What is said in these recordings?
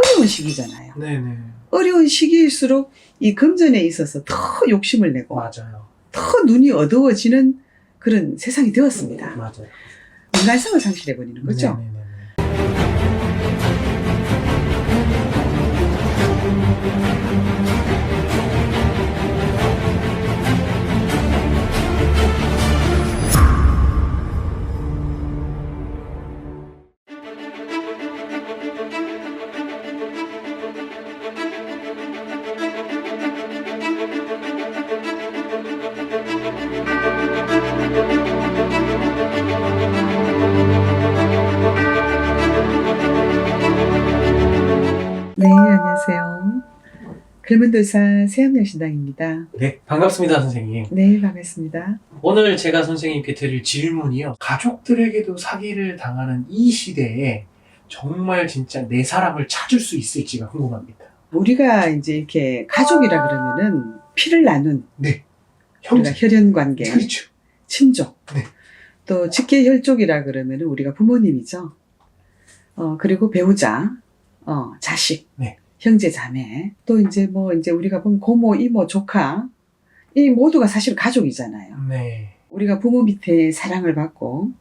어려운 시기잖아요. 네네. 어려운 시기일수록 이 금전에 있어서 더 욕심을 내고 맞아요. 더 눈이 어두워지는 그런 세상이 되었습니다. 맞아요. 인간성을 상실해버리는 거죠. 네네네. 네, 안녕하세요. 글문도사 세암여신당입니다. 네, 반갑습니다, 선생님. 네, 반갑습니다. 오늘 제가 선생님께 드릴 질문이요. 가족들에게도 사기를 당하는 이 시대에 정말 진짜 내 사람을 찾을 수 있을지가 궁금합니다. 우리가 이제 이렇게 가족이라 그러면은 피를 나눈 네. 우리가 형제. 혈연관계, 그렇죠. 친족, 네. 또 직계혈족이라 그러면은 우리가 부모님이죠. 그리고 배우자, 자식, 네. 형제, 자매, 또 이제 이제 우리가 보면 고모, 이모, 조카, 이 모두가 사실 가족이잖아요. 네. 우리가 부모 밑에 사랑을 받고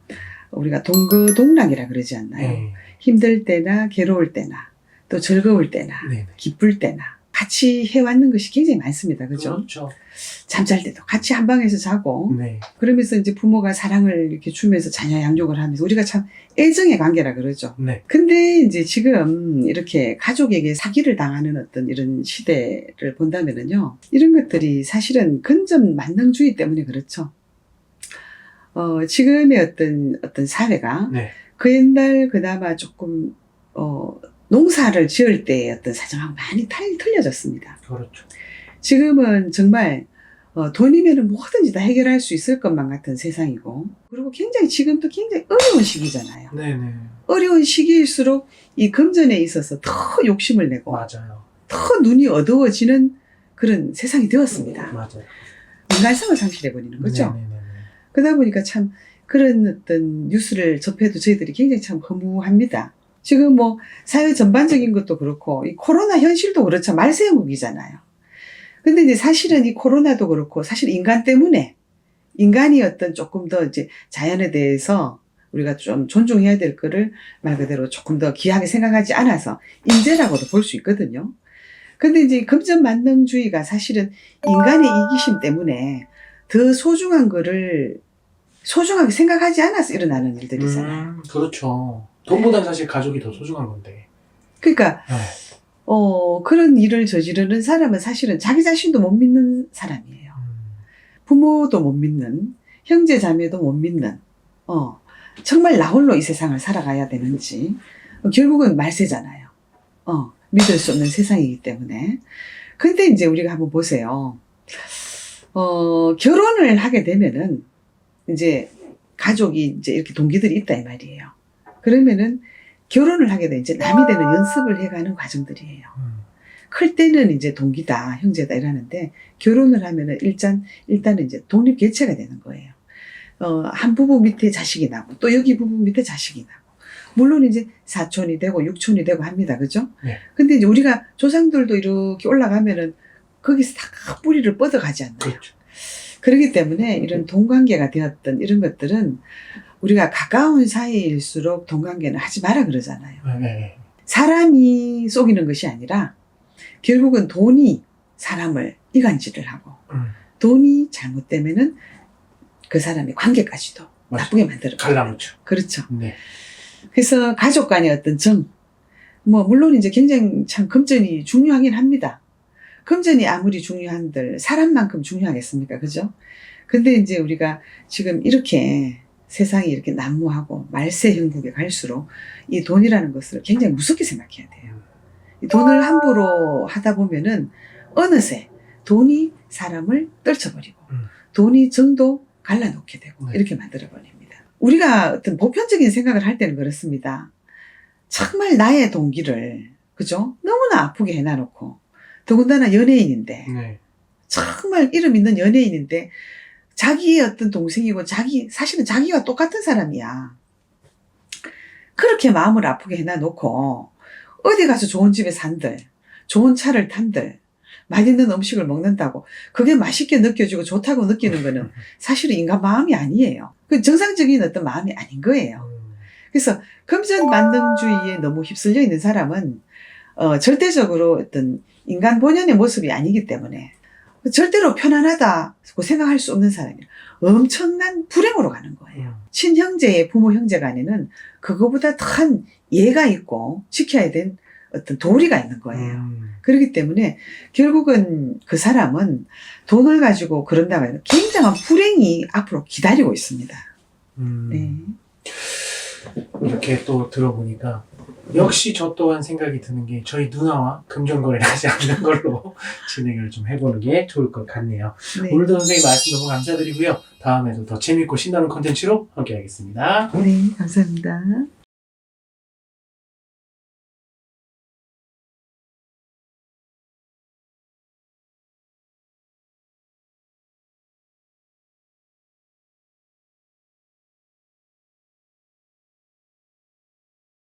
우리가 동거동락이라 그러지 않나요? 네. 힘들 때나 괴로울 때나 또 즐거울 때나 네. 기쁠 때나 같이 해왔는 것이 굉장히 많습니다. 그죠? 그렇죠. 잠잘 때도 같이 한 방에서 자고 네. 그러면서 이제 부모가 사랑을 이렇게 주면서 자녀 양육을 하면서 우리가 참 애정의 관계라 그러죠. 네. 근데 이제 지금 이렇게 가족에게 사기를 당하는 어떤 이런 시대를 본다면은요, 이런 것들이 사실은 근접 만능주의 때문에 그렇죠. 지금의 어떤 사회가 네. 그 옛날 그나마 조금 농사를 지을 때의 어떤 사정하고 많이 틀려졌습니다. 그렇죠. 지금은 정말 돈이면은 뭐든지 다 해결할 수 있을 것만 같은 세상이고, 그리고 지금도 굉장히 어려운 시기잖아요. 네네. 어려운 시기일수록 이 금전에 있어서 더 욕심을 내고 맞아요. 더 눈이 어두워지는 그런 세상이 되었습니다. 맞아요. 인간성을 상실해버리는 거죠. 네네네. 그러다 보니까 참 그런 어떤 뉴스를 접해도 저희들이 굉장히 참 허무합니다. 지금 사회 전반적인 것도 그렇고 이 코로나 현실도 그렇죠. 말세형국이잖아요. 근데 이제 사실은 이 코로나도 그렇고 사실 인간 때문에 인간이 어떤 조금 더 이제 자연에 대해서 우리가 좀 존중해야 될 거를 말 그대로 조금 더 귀하게 생각하지 않아서 인재라고도 볼 수 있거든요. 근데 이제 금전 만능주의가 사실은 인간의 이기심 때문에 더 소중한 거를 소중하게 생각하지 않아서 일어나는 일들이잖아요. 그렇죠. 돈보단 사실 가족이 더 소중한 건데. 그러니까 네. 그런 일을 저지르는 사람은 사실은 자기 자신도 못 믿는 사람이에요. 부모도 못 믿는, 형제 자매도 못 믿는, 정말 나 홀로 이 세상을 살아가야 되는지, 결국은 말세잖아요. 믿을 수 없는 세상이기 때문에. 근데 이제 우리가 한번 보세요. 결혼을 하게 되면은, 이제 가족이 이제 이렇게 동기들이 있다 이 말이에요. 그러면은 결혼을 하게 돼 이제 남이 되는 연습을 해가는 과정들이에요. 클 때는 이제 동기다, 형제다 이러는데 결혼을 하면은 일단은 이제 독립 개체가 되는 거예요. 한 부부 밑에 자식이 나고 또 여기 부부 밑에 자식이 나고 물론 이제 사촌이 되고 육촌이 되고 합니다, 그죠? 네. 근데 이제 우리가 조상들도 이렇게 올라가면은 거기서 다 뿌리를 뻗어가지 않나요? 그렇죠. 그렇기 때문에 이런 동관계가 되었던 이런 것들은 우리가 가까운 사이일수록 동관계는 하지 마라 그러잖아요. 네. 사람이 속이는 것이 아니라 결국은 돈이 사람을 이간질을 하고 돈이 잘못되면은 그 사람의 관계까지도 맞아요. 나쁘게 만들어. 갈라놓죠. 그렇죠. 네. 그래서 가족 간의 어떤 물론 이제 굉장히 참 금전이 중요하긴 합니다. 금전이 아무리 중요한들 사람만큼 중요하겠습니까? 그죠? 근데 이제 우리가 지금 이렇게 세상이 이렇게 난무하고 말세 형국에 갈수록 이 돈이라는 것을 굉장히 무섭게 생각해야 돼요. 이 돈을 함부로 하다 보면은 어느새 돈이 사람을 떨쳐버리고 돈이 정도 갈라놓게 되고 네. 이렇게 만들어버립니다. 우리가 어떤 보편적인 생각을 할 때는 그렇습니다. 정말 나의 동기를 그죠? 너무나 아프게 해놔놓고 더군다나 연예인인데 네. 정말 이름 있는 연예인인데 자기의 어떤 동생이고 사실은 자기와 똑같은 사람이야. 그렇게 마음을 아프게 해놔놓고 어디 가서 좋은 집에 산들, 좋은 차를 탄들, 맛있는 음식을 먹는다고 그게 맛있게 느껴지고 좋다고 느끼는 거는 사실은 인간 마음이 아니에요. 그 정상적인 어떤 마음이 아닌 거예요. 그래서 금전 만능주의에 너무 휩쓸려 있는 사람은 절대적으로 어떤 인간 본연의 모습이 아니기 때문에 절대로 편안하다고 생각할 수 없는 사람이 엄청난 불행으로 가는 거예요. 친형제의 부모 형제 간에는 그거보다 더한 예가 있고 지켜야 될 어떤 도리가 있는 거예요. 그렇기 때문에 결국은 그 사람은 돈을 가지고 그런다고 해도 굉장한 불행이 앞으로 기다리고 있습니다. 네. 이렇게 또 들어보니까 역시 저 또한 생각이 드는 게 저희 누나와 금전거래를 하지 않는 걸로 진행을 좀 해보는 게 좋을 것 같네요. 네. 오늘도 선생님 말씀 너무 감사드리고요. 다음에도 더 재밌고 신나는 콘텐츠로 함께 하겠습니다. 네, 감사합니다.